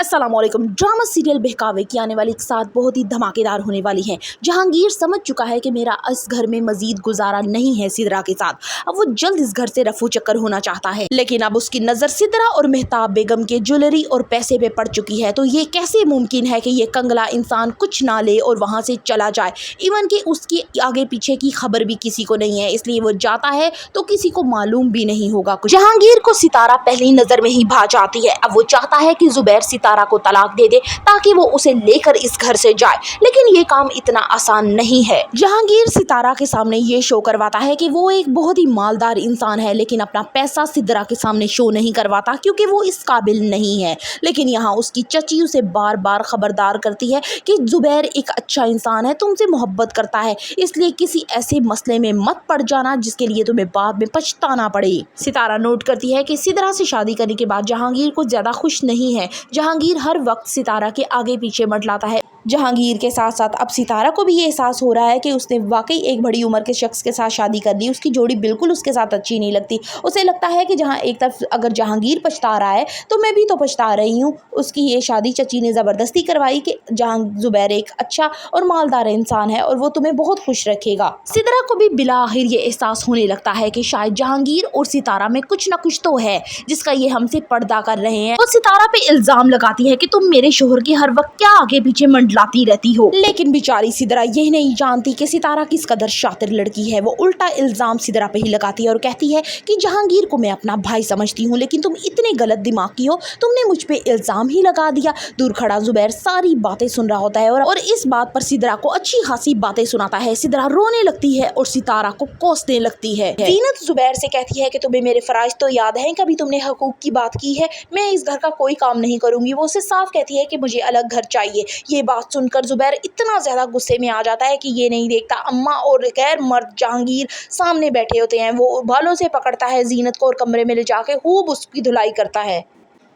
अस्सलाम वालेकुम। Drama serial बहकावे की आने वाली एक साथ बहुत ही धमाकेदार होने वाली है। जहांगीर समझ चुका है कि मेरा इस घर में मजीद गुजारा नहीं है सिदरा के साथ। अब वो जल्द इस घर से रफू चक्कर होना चाहता है, लेकिन अब उसकी नजर सिदरा और मेहताब बेगम के ज्वेलरी और पैसे पे पड़ चुकी है। तो ये कैसे मुमकिन है कि ये कंगला इंसान कुछ ना ले और वहाँ से चला जाए। इवन कि उसके आगे पीछे की खबर भी किसी को नहीं है, इसलिए वो जाता है तो किसी को मालूम भी नहीं होगा कुछ। जहांगीर को सितारा पहली नजर में ही भा जाती है। अब वो चाहता है कि जुबैर सितारा को तलाक दे दे ताकि वो उसे लेकर इस घर से जाए, लेकिन ये काम इतना आसान नहीं है। जहांगीर सितारा के सामने ये शो करवाता है कि वो एक बहुत ही मालदार इंसान है, लेकिन अपना पैसा सितारा के सामने शो नहीं करवाता क्योंकि वो इस काबिल नहीं है। लेकिन यहाँ उसकी चची उसे बार बार खबरदार करती है कि जुबैर एक अच्छा इंसान है, तुमसे मोहब्बत करता है, इसलिए किसी ऐसे मसले में मत पड़ जाना जिसके लिए तुम्हें बाद में पछताना पड़े। सितारा नोट करती है कि सितारा से शादी करने के बाद जहांगीर को ज्यादा खुश नहीं है। जहांगीर हर वक्त सितारा के आगे पीछे मंडलाता है। जहांगीर के साथ साथ अब सितारा को भी ये एहसास हो रहा है कि उसने वाकई एक बड़ी उम्र के शख्स के साथ शादी कर ली। उसकी जोड़ी बिल्कुल उसके साथ अच्छी नहीं लगती। उसे लगता है कि जहां एक तरफ अगर जहांगीर पछता रहा है तो मैं भी तो पछता रही हूँ। उसकी ये शादी चची ने ज़बरदस्ती करवाई कि जहां जुबैर एक अच्छा और मालदार इंसान है और वो तुम्हें बहुत खुश रखेगा। सितारा को भी बिला आखिर ये एहसास होने लगता है कि शायद जहांगीर और सितारा में कुछ ना कुछ तो है जिसका ये हमसे पर्दा कर रहे हैं। और सितारा पे इल्जाम लगाती है कि तुम मेरे शोहर की हर वक्त क्या आगे पीछे मंडलाती रहती हो। लेकिन बेचारी सितारा यही नहीं जानती कि सितारा किस कदर शातिर लड़की है। वो उल्टा इल्जाम सितारा पे ही लगाती है और कहती है कि जहांगीर को मैं अपना भाई समझती हूँ, लेकिन तुम इतने गलत दिमाग की हो, तुमने मुझ पे इल्जाम ही लगा दिया। दूर खड़ा जुबैर सारी बातें सुन रहा होता है और इस बात पर सितारा को अच्छी खासी बातें सुनाता है। सितारा रोने लगती है और सितारा को कोसने लगती है। जीनत जुबैर से कहती है कि तुम्हें मेरे फराइज तो याद है, कभी तुमने हकूक की बात की है, मैं इस घर का कोई काम नहीं करूंगी। वो उसे साफ कहती है कि मुझे अलग घर चाहिए। ये बात सुनकर जुबैर इतना ज्यादा गुस्से में आ जाता है कि ये नहीं देखता अम्मा और गैर मर्द जहांगीर सामने बैठे होते हैं। वो बालों से पकड़ता है जीनत को और कमरे में ले जाके खूब उसकी धुलाई करता है।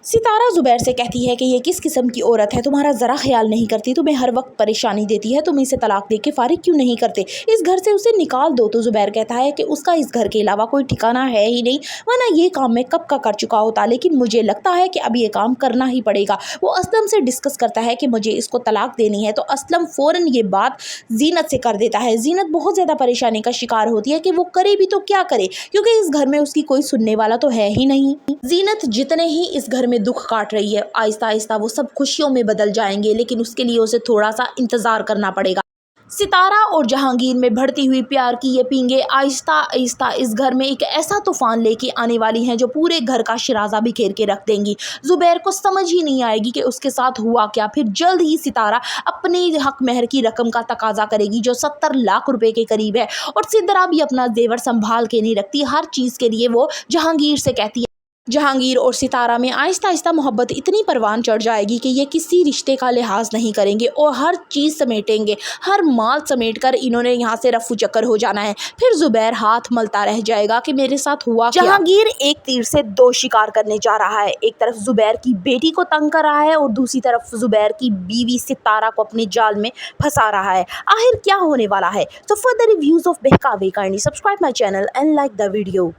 सितारा जुबैर से कहती है कि ये किस किस्म की औरत है, तुम्हारा ज़रा ख्याल नहीं करती, तुम्हें हर वक्त परेशानी देती है, तुम इसे तलाक दे के फारिग क्यों नहीं करते, इस घर से उसे निकाल दो। तो जुबैर कहता है कि उसका इस घर के अलावा कोई ठिकाना है ही नहीं, वरना ये काम मैं कब का कर चुका होता, लेकिन मुझे लगता है कि अब ये काम करना ही पड़ेगा। वो असलम से डिस्कस करता है कि मुझे इसको तलाक देनी है, तो असलम फ़ौरन ये बात जीनत से कर देता है। जीनत बहुत ज़्यादा परेशानी का शिकार होती है कि वो करे भी तो क्या करे, क्योंकि इस घर में उसकी कोई सुनने वाला तो है ही नहीं। जीनत जितने ही इस घर में दुख काट रही है, आहिस्ता आहिस्ता वो सब खुशियों में बदल जाएंगे, लेकिन उसके लिए उसे थोड़ा सा इंतजार करना पड़ेगा। सितारा और जहांगीर में बढ़ती हुई प्यार की ये पींगे आहिस्ता आहिस्ता इस घर में एक ऐसा तूफान लेके आने वाली हैं जो पूरे घर का शिराजा बिखेर के रख देंगी। जुबैर को समझ ही नहीं आएगी कि उसके साथ हुआ क्या। फिर जल्द ही सितारा अपने हक महर की रकम का तकाजा करेगी जो 70 लाख रुपए के करीब है, और सितारा भी अपना जेवर संभाल के नहीं रखती। हर चीज़ के लिए वो जहांगीर से कहती है। जहांगीर और सितारा में आहिस्ता आहिस्ता मोहब्बत इतनी परवान चढ़ जाएगी कि ये किसी रिश्ते का लिहाज नहीं करेंगे और हर चीज़ समेटेंगे। हर माल समेट कर इन्होंने यहाँ से रफू चक्कर हो जाना है। फिर जुबैर हाथ मलता रह जाएगा कि मेरे साथ हुआ क्या। जहांगीर एक तीर से दो शिकार करने जा रहा है। एक तरफ जुबैर की बेटी को तंग कर रहा है और दूसरी तरफ जुबैर की बीवी सितारा को अपने जाल में फंसा रहा है। आखिर क्या होने वाला है? तो फॉर द रिव्यूज ऑफ बहकावे kindly subscribe my channel and like the video.